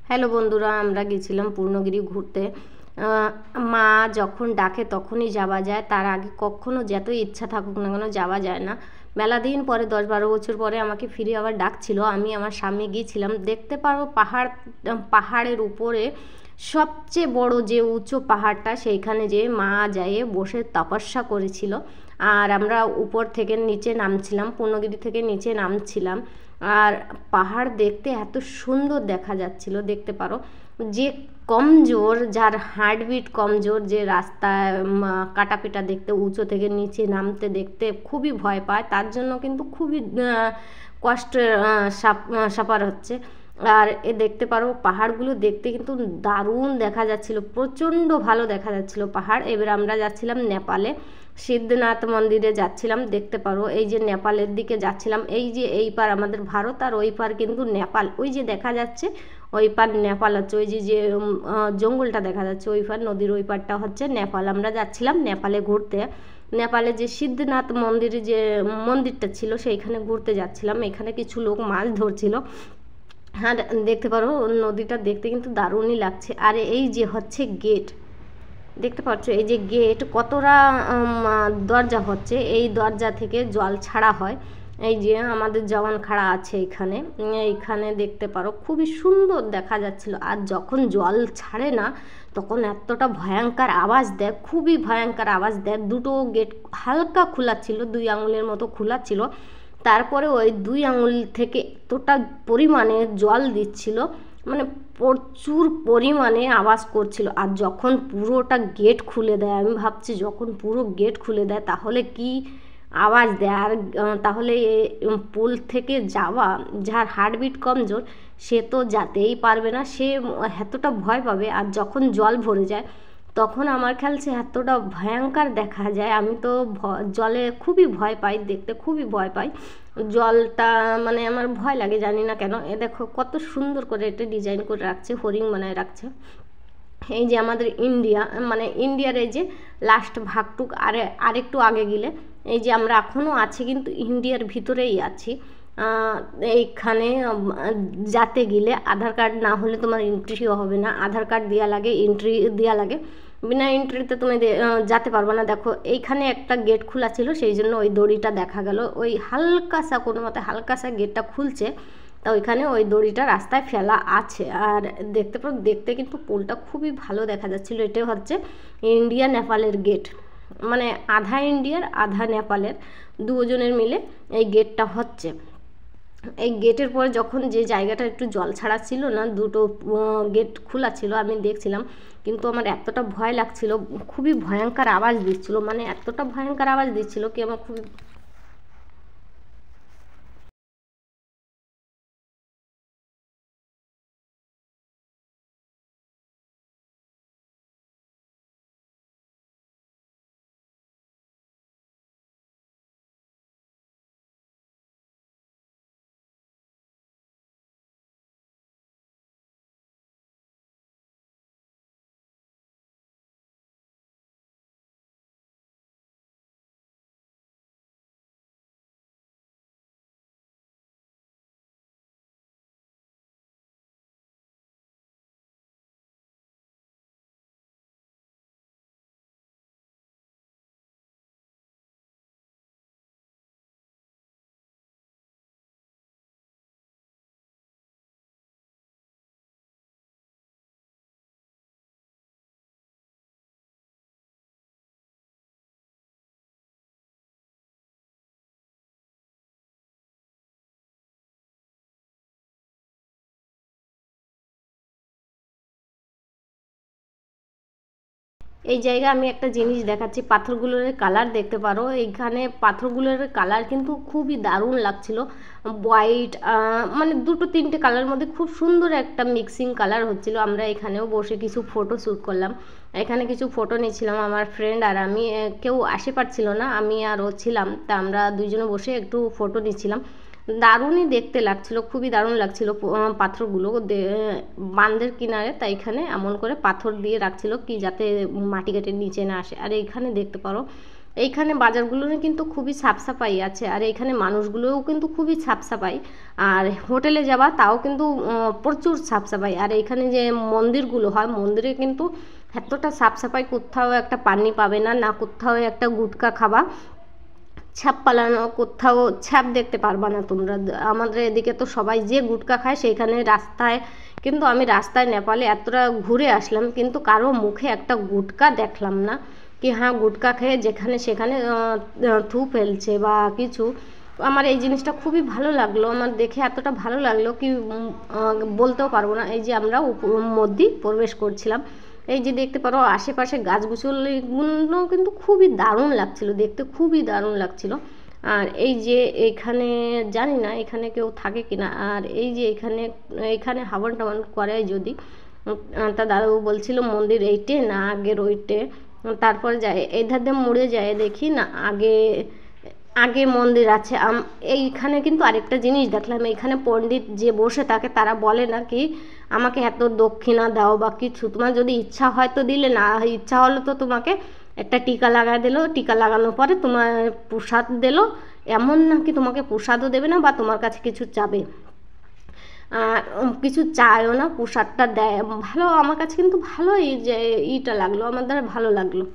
Hello বন্ধুরা, আমরা গেছিলাম পূর্ণগিরি ঘুরতে। মা যখন ডাকে তখনই যাওয়া যায়, তার আগে কখনো যতই ইচ্ছা থাকুক না কেন যাওয়া যায় না। মেলা দিন পরে 10-12 বছর পরে আমাকে ফিরে আবার ডাকছিল, আমি আমার স্বামী গিয়েছিলাম। দেখতে পারো পাহাড়ের উপরে সবচেয়ে বড় যে উঁচু পাহাড়টা, সেইখানে যে মা যায় বসে তপস্যা করেছিল। আর আমরা উপর থেকে নিচে নামছিলাম, পূর্ণগিরি থেকে নিচে নামছিলাম। আর পাহাড় দেখতে এত সুন্দর দেখা যাচ্ছিল। দেখতে পারো যে কমজোর, যার হার্টবিট কমজোর, যে রাস্তায় কাটাপিটা দেখতে, উঁচু থেকে নিচে নামতে দেখতে খুবই ভয় পায়, তার জন্য কিন্তু খুবই কষ্টের সাফার হচ্ছে। আর দেখতে পারো পাহাড়গুলো দেখতে কিন্তু দারুণ দেখা যাচ্ছিল, প্রচণ্ড ভালো দেখা যাচ্ছিল পাহাড়। এবার আমরা যাচ্ছিলাম নেপালে, সিদ্ধনাথ মন্দিরে যাচ্ছিলাম। দেখতে পারো এই যে নেপালের দিকে যাচ্ছিলাম, এই যে এই পার আমাদের ভারত আর ওই পার কিন্তু নেপাল। ওই যে দেখা যাচ্ছে ওই পার নেপাল হচ্ছে, ওই যে যে জঙ্গলটা দেখা যাচ্ছে ওই পার, নদীর ওই পারটা হচ্ছে নেপাল। আমরা যাচ্ছিলাম নেপালে ঘুরতে। নেপালে যে সিদ্ধনাথ মন্দিরে যে মন্দিরটা ছিল সেইখানে ঘুরতে যাচ্ছিলাম। এখানে কিছু লোক মাছ ধরছিল। হ্যাঁ, দেখতে পারো নদীটা দেখতে কিন্তু দারুণই লাগছে। আর এই যে হচ্ছে গেট, দেখতে পাচ্ছ এই যে গেট, কতটা দরজা হচ্ছে, এই দরজা থেকে জল ছাড়া হয়। এই যে আমাদের জওয়ান খাড়া আছে এইখানে, এইখানে দেখতে পারো খুবই সুন্দর দেখা যাচ্ছিল। আর যখন জল ছাড়ে না তখন এতটা ভয়ঙ্কর আওয়াজ দেয়, খুবই ভয়ঙ্কর আওয়াজ দেয়। দুটো গেট হালকা খোলা ছিল, 2 আঙুলের মতো খোলা ছিল। তারপরে ওই 2 আঙুল থেকে এতটা পরিমাণে জল দিচ্ছিল, মানে প্রচুর পরিমাণে আওয়াজ করছিল। আর যখন পুরোটা গেট খুলে দেয়, আমি ভাবছি যখন পুরো গেট খুলে দেয় তাহলে কি আওয়াজ দেয়। আর তাহলে পুল থেকে যাওয়া, যার হার্টবিট কমজোর সে তো যেতেই পারবে না, সে এতটা ভয় পাবে। আর যখন জল ভরে যায় তখন আমার খেয়ালছে এতটা ভয়ঙ্কর দেখা যায়। আমি তো জলে খুবই ভয় পাই, দেখতে খুবই ভয় পাই জলটা, মানে আমার ভয় লাগে, জানি না কেন। এ দেখো কত সুন্দর করে এটা ডিজাইন করে রাখছে, হরিণ বানায় রাখছে। এই যে আমাদের ইন্ডিয়া, মানে ইন্ডিয়ার এই যে লাস্ট ভাগটুক আরেকটু আগে গেলে, এই যে আমরা এখনও আছি কিন্তু ইন্ডিয়ার ভিতরেই আছি। এইখানে যাতে গেলে আধার কার্ড না হলে তোমার এন্ট্রিও হবে না, আধার কার্ড দেওয়া লাগে, এন্ট্রি দেওয়া লাগে। বিনা এন্ট্রিতে তুমি যেতে পারবে না। দেখো এইখানে একটা গেট খোলা ছিল, সেই জন্য ওই দড়িটা দেখা গেল, ওই হালকাসা কোনো মতে হালকাসা গেটটা খুলছে, তা ওইখানে ওই দড়িটা রাস্তায় ফেলা আছে। আর দেখতে কিন্তু পুলটা খুবই ভালো দেখা যাচ্ছিলো। এটা হচ্ছে ইন্ডিয়া নেপালের গেট, মানে আধা ইন্ডিয়ার আধা নেপালের, দুজনের মিলে এই গেটটা হচ্ছে। এই গেটের পরে যখন যে জায়গাটা একটু জল ছাড়া ছিল না, দুটো গেট খোলা ছিল, আমি দেখছিলাম, কিন্তু আমার এতটা ভয় লাগছিল, খুবই ভয়ঙ্কর আওয়াজ দিচ্ছিল, মানে এতটা ভয়ঙ্কর আওয়াজ দিচ্ছিল কি আমার খুবই। এই জায়গায় আমি একটা জিনিস দেখাচ্ছি, পাথরগুলোর কালার দেখতে পারো, এইখানে পাথরগুলোর কালার কিন্তু খুবই দারুণ লাগছিল। হোয়াইট, মানে 2-3টে কালারের মধ্যে খুব সুন্দর একটা মিক্সিং কালার হচ্ছিল। আমরা এখানেও বসে কিছু ফটো শ্যুট করলাম, এখানে কিছু ফটো নিয়েছিলাম আমার ফ্রেন্ড আর আমি। কেউ আসে পারছিল না, আমি আর ও ছিলাম, তা আমরা দুইজনে বসে একটু ফটো নিচ্ছিলাম। দারুণই দেখতে লাগছিল, খুবই দারুণ লাগছিল। পাথরগুলো বাঁধের কিনারে, তাই এখানে এমন করে পাথর দিয়ে রাখছিল কি যাতে মাটি কাটে নিচে না আসে। আর এইখানে দেখতে পারো এইখানে বাজারগুলো কিন্তু খুবই সাফ সাফাই আছে, আর এইখানে মানুষগুলোও কিন্তু খুবই সাফ সাফাই। আর হোটেলে যাওয়া তাও কিন্তু প্রচুর সাফ সাফাই। আর এইখানে যে মন্দিরগুলো হয়, মন্দিরে কিন্তু এতটা সাফ সাফাই, কোথাও একটা পানি পাবে না, না কোথাও একটা গুটকা খাবা, ছ্যাপ পালানো, কোথাও ছ্যাপ দেখতে পারবা না তোমরা। আমাদের এদিকে তো সবাই যে গুটকা খায় সেইখানে রাস্তায়, কিন্তু আমি রাস্তায় নেপালে এতটা ঘুরে আসলাম কিন্তু কারো মুখে একটা গুটকা দেখলাম না, কি হ্যাঁ গুটকা খেয়ে যেখানে সেখানে থু ফেলছে বা কিছু। আমার এই জিনিসটা খুবই ভালো লাগলো, আমার দেখে এতটা ভালো লাগলো কি বলতেও পারবো না। এই যে আমরা মধ্যে প্রবেশ করছিলাম, এই যে দেখতে পারো আশেপাশে গাছগুলো কিন্তু খুবই দারুণ লাগছিল দেখতে, খুবই দারুণ লাগছিল। আর এই যে এইখানে জানি না এখানে কেউ থাকে কিনা, আর এই যে এখানে এইখানে হাবন টাবন করে যদি, তা দাদু বলছিল মন্দির এইটে না আগের ওইটে। তারপর যায় এই ধার দিয়ে মুড়ে যায় দেখি না আগে আগে মন্দির আছে। এইখানে কিন্তু আরেকটা জিনিস দেখলাম, এইখানে পণ্ডিত যে বসে থাকে তারা বলে না কি আমাকে এত দক্ষিণা দাও বা কিছু, তোমার যদি ইচ্ছা হয় তো দিলে, না ইচ্ছা হলো তো তোমাকে একটা টিকা লাগাই দিল, টিকা লাগানোর পরে তোমার প্রসাদ দিল, এমন না কি তোমাকে প্রসাদও দেবে না বা তোমার কাছে কিছু চাবে, কিছু চায়ও না, প্রসাদটা দেয় ভালো। আমার কাছে কিন্তু ভালো এই যে ইটা লাগলো, আমার দ্বারা ভালো লাগলো।